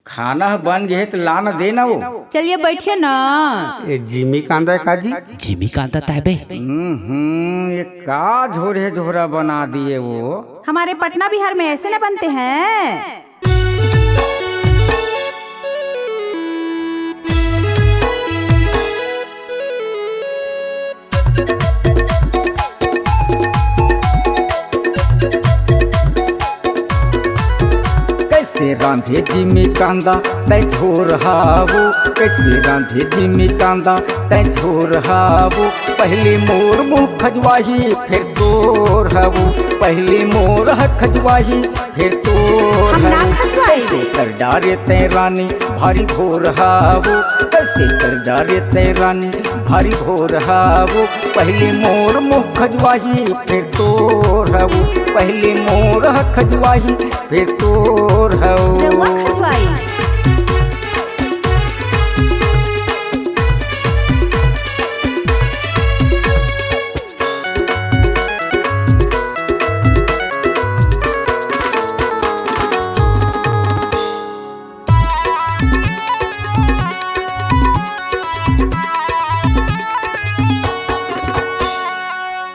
खाना बन गए तो लाना देना वो। चलिए बैठिए ना। जिमी कांदा है काजी। जिमी कांदा ताहबे। ये का झोरे झोरा बना दिए वो। हमारे पटना बिहार में ऐसे न बनते हैं। कैसे रांधे जिमी कांदा तै झोर हावो, कैसे रांधे जिमी कांदा तै झोर हावो। पहले मोर मुँह खजवाही फिर तोर हवो, पहले मोर खजवाही फिर तोर हवो। कैसे कर डारे तै रानी भारी भोर हावो, कैसे कर डारे तै रानी भारी भोर हावो। पहले मोर मुँह खजवाही फिर तोर हवो, पहले मोर खजवाही फिर तोर रउआ खजवाई।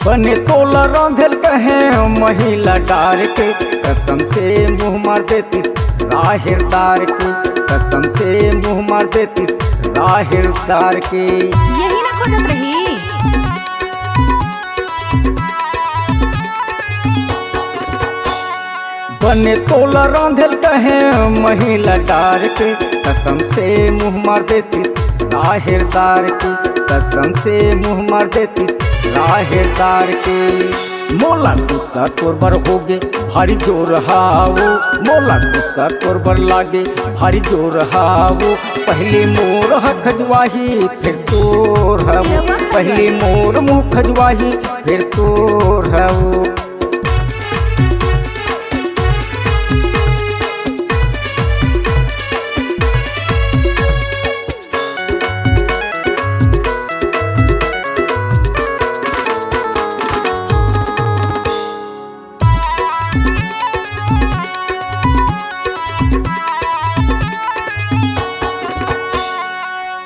बने तोला रांधल कहे महिला डार के, कसम से मुँह मार देतीस राहिरदार के, कसम से मुँह मार देतीस राहिरदार के। यही ना खोजत रही। बने तोला रांधल कहे महिला डार के, कसम से मुँह मार देतीस राहिरदार के, कसम से मुँह मार देतीस राहिरदार के। मोला गुस्सा तोरबर होगे भारी जोर हावो, मोला गुस्सा तोरबर लागे भारी जोर हावो। पहले मोर खजवाही फिर तोर हवो, पहले मोर मुँह खजवाही फिर तोर हवो।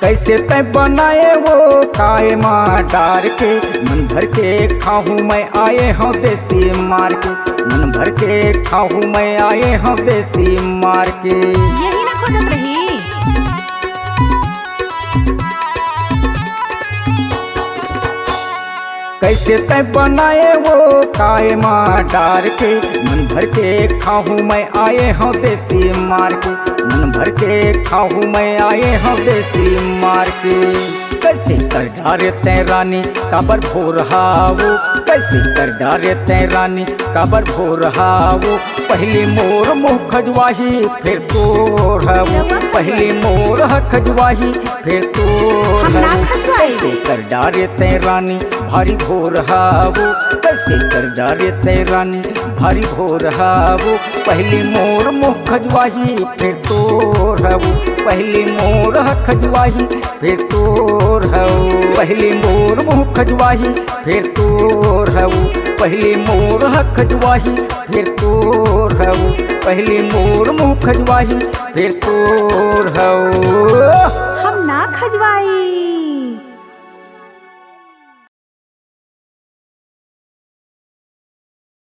कैसे तय बनाए वो काए माँ डार के, मन भर के खाऊं मैं आए हूँ देसी मार के, मन भर के खाऊं मैं आए हूँ देसी मार के। यही ना खोजत रही। कैसे तय बनाए वो काए माँ डार के, मन भर के खाऊं मैं आए हूँ देसी मार के, मन भर के खाऊं मैं आए हूँ देसी मार के। कैसे कर डारे तै रानी काबर भोर हावो, कैसे कर डारे तै रानी काबर भोर हावो। पहले मोर मुँह खजवाही फिर तोर हवो, पहले मोर खजवाही फिर तोर हवो। कैसे कर डारे तै रानी भारी भोर हावो, कैसे कर डारे तै रानी भारी भोर हावो। पहले मोर मुँह खजवाही फिर तोर हवो, पहले मोर खजवाही फिर तोर हवो, पहले मोर मुँह खजवाही फिर तोर हवो, पहले मोर खजवाही फिर तोर हवो, पहले मोर मुँह खजवाही फिर तोर हवो। हम ना खजवाई।